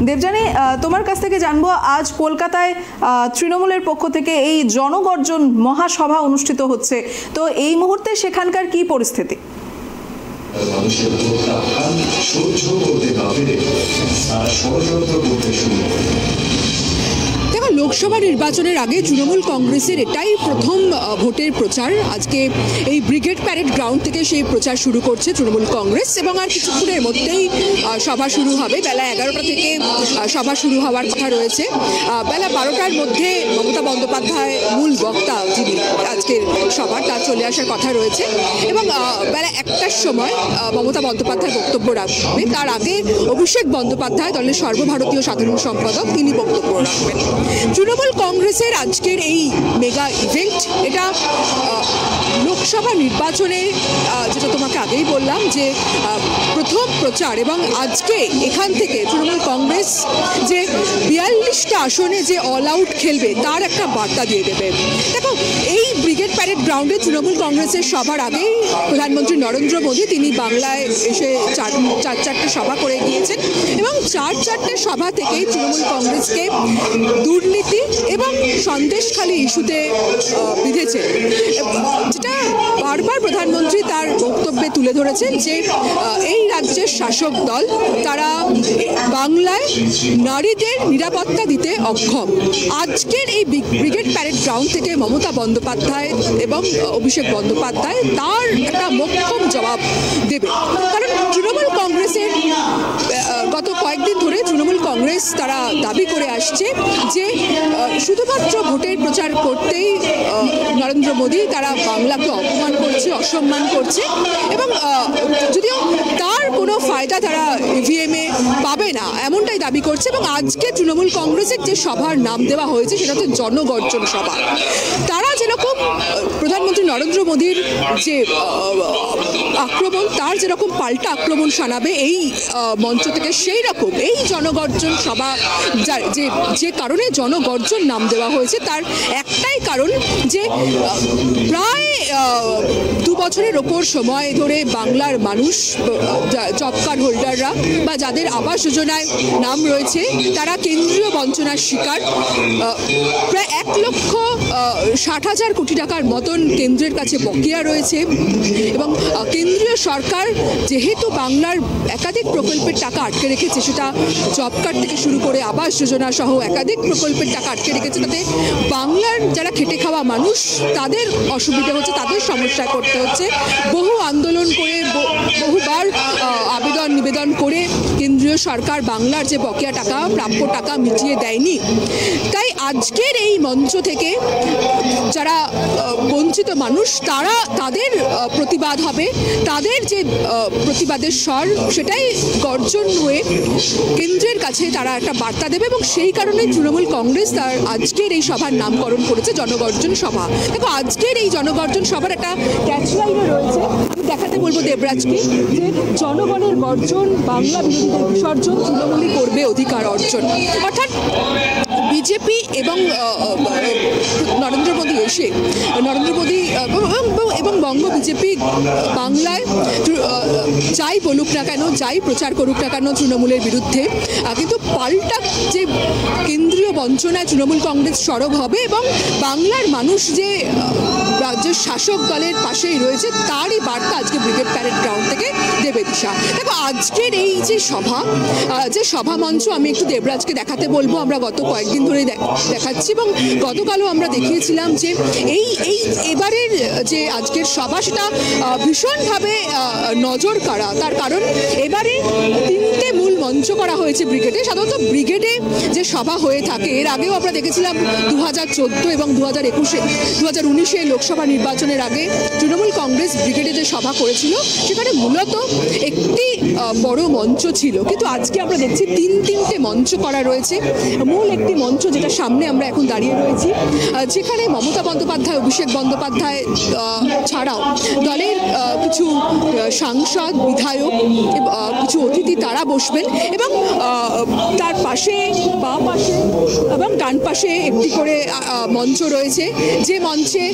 দেবযানী, তোমার কাছ থেকে জানবো, আজ কলকাতায় তৃণমূলের পক্ষ থেকে এই জনগর্জন মহাসভা অনুষ্ঠিত হচ্ছে, তো এই মুহূর্তে সেখানকার কি পরিস্থিতি? মানুষের প্রত্যাখ্যান সহ্য করতে না পেরে তারা ষড়যন্ত্র করতে শুরু করে। লোকসভা নির্বাচনের আগে তৃণমূল কংগ্রেসের এটাই প্রথম ভোটের প্রচার। আজকে এই ব্রিগেড প্যারেড গ্রাউন্ড থেকে সেই প্রচার শুরু করছে তৃণমূল কংগ্রেস এবং আর কিছুক্ষণের মধ্যেই সভা শুরু হবে। বেলা 11টা থেকে সভা শুরু হওয়ার কথা রয়েছে। বেলা 12টার মধ্যে মমতা বন্দ্যোপাধ্যায় মূল বক্তা যিনি আজকের সভার, তার চলে আসার কথা রয়েছে এবং বেলা 1টার সময় মমতা বন্দ্যোপাধ্যায় বক্তব্য রাখবে। তার আগে অভিষেক বন্দ্যোপাধ্যায়, দলের সর্বভারতীয় সাধারণ সম্পাদক, তিনি বক্তব্য রাখবেন। তৃণমূল কংগ্রেসের আজকের এই মেগা ইভেন্ট, এটা লোকসভা নির্বাচনে যেটা তোমাকে আগেই বললাম যে প্রথম প্রচার, এবং আজকে এখান থেকে তৃণমূল কংগ্রেস যে 42টা আসনে যে অল আউট খেলবে তার একটা বার্তা দিয়ে দেবে। দেখো, এই ব্রিগেড প্যারেড গ্রাউন্ডে তৃণমূল কংগ্রেসের সভার আগেই প্রধানমন্ত্রী নরেন্দ্র মোদী তিনি বাংলায় এসে চারটে সভা করে গিয়েছেন এবং চারটে সভা থেকেই তৃণমূল কংগ্রেসকে দুর্নীতি এবং সন্দেশখালী ইস্যুতে বিঁধেছে, যেটা বারবার প্রধানমন্ত্রী তার বক্তব্যে তুলে ধরেছেন যে এই রাজ্যের শাসক দল তারা বাংলায় নারীদের নিরাপত্তা দিতে অক্ষম। আজকের এই ব্রিগেড প্যারেড গ্রাউন্ড থেকে মমতা বন্দ্যোপাধ্যায় এবং অভিষেক বন্দ্যোপাধ্যায় তার একটা মোক্ষম জবাব দেবে। কারণ তৃণমূল কংগ্রেসের গত কয়েকদিন ধরে তৃণমূল কংগ্রেস তারা দাবি করে আসছে যে শুধুমাত্র ভোটের প্রচার করতেই নরেন্দ্র মোদী তারা বাংলাকে অপমান করছে, অসম্মান করছে এবং যদিও তার কোনো ফায়দা তারা ইভিএমে পাবে না এমনটাই দাবি করছে। এবং আজকে তৃণমূল কংগ্রেসের যে সভার নাম দেওয়া হয়েছে সেটা তো জনগর্জন সভা। তারা যেরকম প্রধানমন্ত্রী নরেন্দ্র মোদীর যে আক্রমণ, তার যেরকম পাল্টা আক্রমণ শানাবে এই মঞ্চ থেকে, সেই রকম এই জনগর্জন সভা, যে কারণে জনগর্জন নাম দেওয়া হয়েছে তার একটাই কারণ যে প্রায় 2 বছরের ওপর সময় ধরে বাংলার মানুষ, জব কার্ড হোল্ডাররা বা যাদের আবাস যোজনায় নাম রয়েছে, তারা কেন্দ্রীয় বঞ্চনার শিকার। প্রায় 1,60,000 কোটি টাকার মতন কেন্দ্রের কাছে বকেয়া রয়েছে এবং কেন্দ্রীয় সরকার যেহেতু বাংলার একাধিক প্রকল্পের টাকা আটকে রেখেছে, সেটা জব কার্ড থেকে শুরু করে আবাস যোজনা সহ একাধিক প্রকল্পের টাকা আটকে রেখেছে, তাতে বাংলার যারা খেটে খাওয়া মানুষ তাদের অসুবিধা হচ্ছে, তাদের সমস্যায় করতে হচ্ছে। বহু আন্দোলন করে, বহুবার আবেদন নিবেদন করে কেন্দ্রীয় সরকার বাংলার যে বকেয়া টাকা, প্রাপ্য টাকা মিটিয়ে দেয়নি। তাই আজকের এই মঞ্চ থেকে যারা বঞ্চিত মানুষ তারা, তাদের প্রতিবাদ হবে, তাদের যে প্রতিবাদের স্বর সেটাই গর্জন হয়ে কেন্দ্রের কাছে তারা একটা বার্তা দেবে এবং সেই কারণে তৃণমূল কংগ্রেস তার আজকের এই সভার নামকরণ করেছে জনগর্জন সভা। দেখো, আজকের এই জনগর্জন সভার একটা ক্যাচলাইনও রয়েছে, আমি দেখাতে বলবো দেবরাজকে, যে জনগণের গর্জন, বাংলা বিরোধীদের বিসর্জন, তৃণমূলই করবে অধিকার অর্জন। অর্থাৎ বিজেপি এবং নরেন্দ্র মোদী এবং বঙ্গ বিজেপি বাংলায় যাই বলুক না কেন, যাই প্রচার করুক না কেন তৃণমূলের বিরুদ্ধে, কিন্তু পাল্টা যে কেন্দ্রীয় বঞ্চনায় তৃণমূল কংগ্রেস সরব হবে এবং বাংলার মানুষ যে রাজ্যের শাসক দলের পাশেই রয়েছে তারই বার্তা আজকে ব্রিগেড প্যারেড গ্রাউন্ড থেকে দেবে দিশা। দেখো, আজকের এই যে সভা মঞ্চ আমি একটু দেবরাজকে দেখাতে বলবো। আমরা গত কয়েকদিন ধরে দেখাচ্ছি এবং গতকালও আমরা দেখিয়েছিলাম যে এবারের যে আজকের সভা সেটা ভীষণভাবে নজর কাড়া। তার কারণ এবারে 3টে মূল মঞ্চ করা হয়েছে ব্রিগেডে। সাধারণত ব্রিগেডে যে সভা হয়ে থাকে, এর আগেও আমরা দেখেছিলাম 2014 এবং 2019 লোকসভা নির্বাচনের আগে তৃণমূল কংগ্রেস ব্রিগেডে যে সভা করেছিল সেখানে মূলত একটি বড় মঞ্চ ছিল, কিন্তু আজকে আমরা দেখছি 3টে মঞ্চ করা রয়েছে। মূল একটি মঞ্চ যেটা সামনে আমরা এখন দাঁড়িয়ে রয়েছি, যেখানে মমতা বন্দ্যোপাধ্যায়, অভিষেক বন্দ্যোপাধ্যায় ছাড়াও দলের কিছু সাংসদ, বিধায়ক, কিছু অতিথি তারা বসবেন এবং তার পাশে বাঁ পাশে এবং ডান পাশে একটি করে মঞ্চ রয়েছে, যে মঞ্চে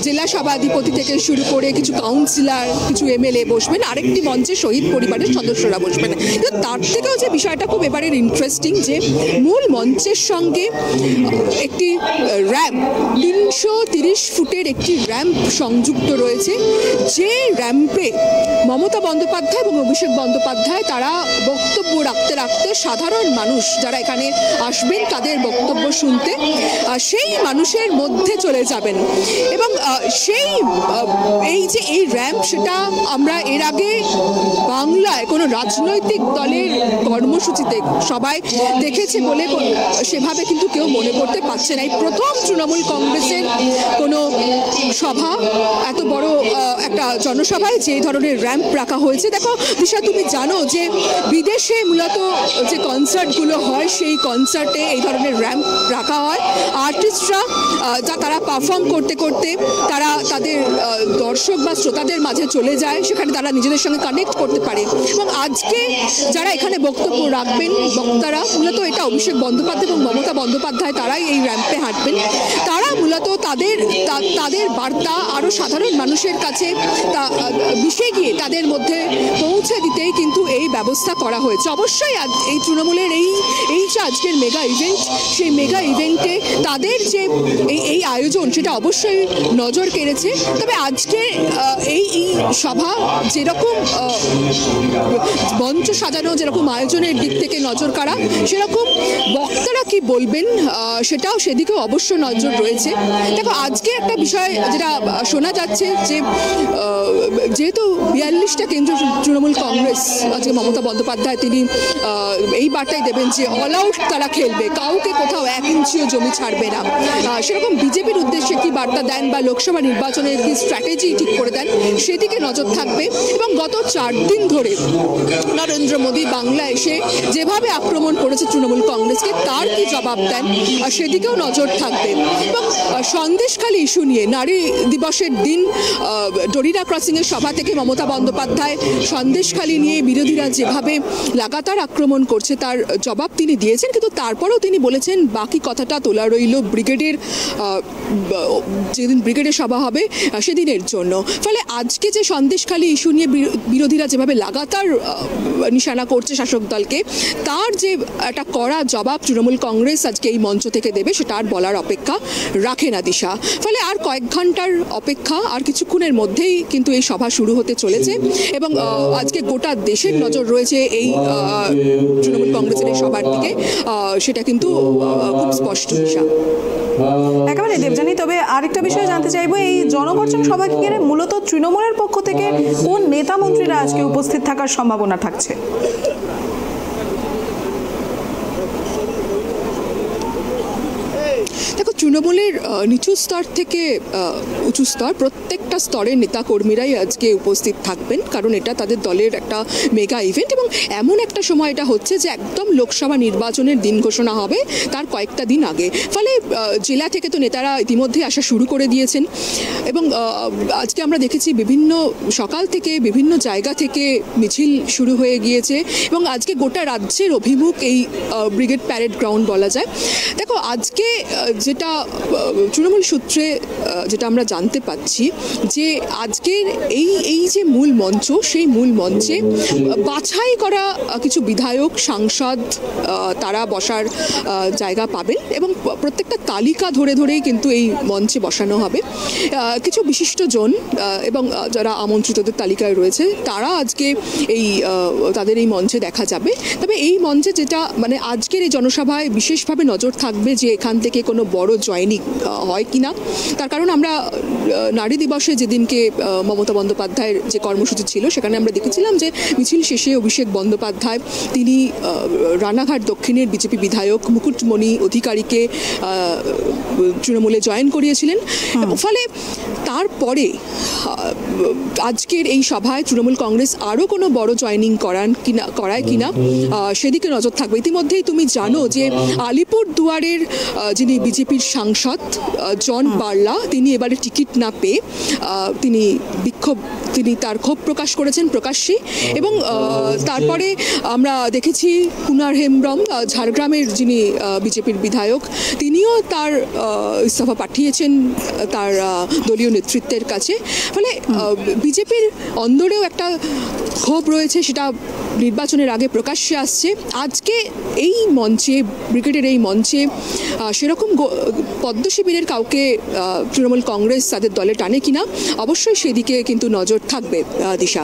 জেলা সভাধিপতি থেকে শুরু করে কিছু কাউন্সিলর, কিছু এমএলএ বসবেন, আরেকটি মঞ্চে শহীদ পরিবারের সদস্যরা বসবেন। কিন্তু তার থেকেও যে বিষয়টা খুব এবারের ইন্টারেস্টিং, যে মূল মঞ্চের সঙ্গে একটি র্যাম্প, 330 ফুটের একটি র্যাম্প সংযুক্ত রয়েছে, যে র্যাম্পে মমতা বন্দ্যোপাধ্যায় এবং অভিষেক বন্দ্যোপাধ্যায় তারা বক্তব্য রাখতে রাখতে সাধারণ মানুষ যারা এখানে আসবেন তাদের বক্তব্য শুনতে সেই মানুষের মধ্যে চলে যাবেন। এবং এই র্যাম্প, সেটা আমরা এর আগে বাংলায় কোনো রাজনৈতিক দলের কর্মসূচিতে সবাই দেখেছে বলে সেভাবে কিন্তু কেউ মনে করতে পারছে না। এই প্রথম তৃণমূল কংগ্রেসের কোনো সভা, এত বড় একটা জনসভায় যে ধরনের র্যাম্প রাখা হয়েছে। দেখো দিশা, তুমি জানো যে বিদেশে মূলত যে কনসার্টগুলো হয় সেই কনসার্টে এই ধরনের র্যাম্প রাখা হয়। আর্টিস্টরা তারা পারফর্ম করতে করতে তারা তাদের দর্শক বা শ্রোতাদের মাঝে চলে যায়, সেখানে তারা নিজেদের সঙ্গে কানেক্ট করতে পারে। এবং আজকে যারা এখানে বক্তব্য রাখবেন বক্তারা, মূলত এটা অভিষেক বন্দ্যোপাধ্যায় এবং মমতা বন্দ্যোপাধ্যায় তারাই এই র্যাম্পে হাঁটবেন। তারা মূলত তাদের বার্তা আরও সাধারণ মানুষের কাছে মিশে গিয়ে তাদের মধ্যে পৌঁছে দিতেই কিন্তু এই ব্যবস্থা করা হয়েছে। অবশ্যই এই তৃণমূলের এই যে আজকের মেগা ইভেন্ট, সেই মেগা ইভেন্টে তাদের যে এই আয়োজন সেটা অবশ্যই নজর কেড়েছে। তবে আজকে এই সভা যেরকম মঞ্চ সাজানো, যেরকম আয়োজনের দিক থেকে নজর কাড়া, সেরকম বক্তারা কি বলবেন সেটাও সেদিকেও অবশ্য নজর রয়েছে। দেখো আজকে একটা বিষয় যেটা শোনা যাচ্ছে যে যেহেতু 42টা কেন্দ্র তৃণমূল কংগ্রেস, আজকে মমতা বন্দ্যোপাধ্যায় তিনি এই বার্তাই দেবেন যে অল আউট তারা খেলবে, কাউকে কোথাও 1 ইঞ্চিও জমি ছাড়বে না। সেরকম বিজেপির উদ্দেশ্যে কি বার্তা দেন বা লোকসভা নির্বাচনের কি স্ট্র্যাটেজি ঠিক করে দেন সেদিকে নজর থাকবে। এবং গত 4 দিন ধরে নরেন্দ্র মোদী বাংলা এসে যেভাবে আক্রমণ করেছে তৃণমূল কংগ্রেসকে, তার কি জবাব দেন সেদিকেও নজর থাকবে। এবং সন্দেশখালী ইস্যু নিয়ে নারী দিবসের দিন ডরিনা ক্রসিংয়ের সভা থেকে মমতা বন্দ্যোপাধ্যায় সন্দেশখালী নিয়ে বিরোধীরা যেভাবে লাগাতার আক্রমণ করছে তার জবাব তিনি দিয়েছেন, কিন্তু তারপরেও তিনি বলেছেন বাকি কথাটা তোলা রইল ব্রিগেডের, যেদিন ব্রিগেডের সভা হবে সেদিনের জন্য। ফলে আজকে যে সন্দেশখালী ইস্যু নিয়ে বিরোধীরা যেভাবে লাগাতার নিশানা করছে শাসক দলকে, তার যে একটা কড়া জবাব তৃণমূল কংগ্রেস আজকে এই মঞ্চ থেকে দেবে সেটা আর বলার অপেক্ষা রাখে না দিশা। ফলে আর কয়েক ঘন্টার অপেক্ষা, আর কিছুক্ষণের মধ্যেই কিন্তু এই সভা শুরু হতে চলেছে। এবং আজকে গোটা দেশের নজর রয়েছে এই তৃণমূল কংগ্রেসের এই সভার দিকে, সেটা কিন্তু খুব স্পষ্ট দিশা। একেবারে দেবযানী, তবে আরেকটা বিষয় জানতে চাইবো, এই জনগর্জন সভাকে ঘিরে মূলত তৃণমূলের পক্ষ থেকে কোন নেতা মন্ত্রীরা আজকে উপস্থিত থাকার সম্ভাবনা থাকছে? দেখো তৃণমূলের নিচু স্তর থেকে উঁচু স্তর প্রত্যেকটা স্তরের নেতাকর্মীরাই আজকে উপস্থিত থাকবেন, কারণ এটা তাদের দলের একটা মেগা ইভেন্ট। এবং এমন একটা সময় এটা হচ্ছে যে একদম লোকসভা নির্বাচনের দিন ঘোষণা হবে তার কয়েকটা দিন আগে। ফলে জেলা থেকে তো নেতারা ইতিমধ্যে আসা শুরু করে দিয়েছেন। এবং আজকে আমরা দেখেছি বিভিন্ন সকাল থেকে বিভিন্ন জায়গা থেকে মিছিল শুরু হয়ে গিয়েছে এবং আজকে গোটা রাজ্যের অভিমুখ এই ব্রিগেড প্যারেড গ্রাউন্ড বলা যায়। দেখো আজকে যেটা তৃণমূল সূত্রে যেটা আমরা জানতে পাচ্ছি যে আজকের এই যে মূল মঞ্চ, সেই মূল মঞ্চে বাছাই করা কিছু বিধায়ক সাংসদ তারা বসার জায়গা পাবেন এবং প্রত্যেকটা তালিকা ধরে ধরেই কিন্তু এই মঞ্চে বসানো হবে। কিছু বিশিষ্টজন এবং যারা আমন্ত্রিতদের তালিকায় রয়েছে তারা আজকে তাদের এই মঞ্চে দেখা যাবে। তবে এই মঞ্চে যেটা মানে আজকের এই জনসভায় বিশেষভাবে নজর থাকবে যে এখান থেকে কোনো বড় জয়নিং হয় কিনা। তার কারণ আমরা নারী দিবসে যেদিনকে মমতা বন্দ্যোপাধ্যায়ের যে কর্মসূচি ছিল সেখানে আমরা দেখেছিলাম যে মিছিল শেষে অভিষেক বন্দ্যোপাধ্যায় তিনি রানাঘাট দক্ষিণের বিজেপি বিধায়ক মুকুটমণি অধিকারীকে তৃণমূলে জয়েন করিয়েছিলেন। ফলে তারপরে আজকের এই সভায় তৃণমূল কংগ্রেস আরও কোনো বড় জয়েনিং করায় কিনা সেদিকে নজর থাকবে। ইতিমধ্যেই তুমি জানো যে আলিপুর দুয়ারের যিনি বিজেপির সাংসদ জন বার্লা, তিনি এবারে টিকিট না পেয়ে তিনি তার ক্ষোভ প্রকাশ করেছেন প্রকাশ্যে। এবং তারপরে আমরা দেখেছি কুনার হেমব্রম, ঝাড়গ্রামের যিনি বিজেপির বিধায়ক, তিনিও তার ইস্তফা পাঠিয়েছেন তার দলীয় নেতৃত্বের কাছে। ফলে বিজেপির অন্দরেও একটা ক্ষোভ রয়েছে, সেটা নির্বাচনের আগে প্রকাশ্যে আসছে। আজকে এই মঞ্চে, ব্রিগেডের এই মঞ্চে সেরকম পদ্ম শিবিরের কাউকে তৃণমূল কংগ্রেস তাদের দলে টানে কিনা, অবশ্যই সেদিকে কিন্তু নজর থাকবে দিশা।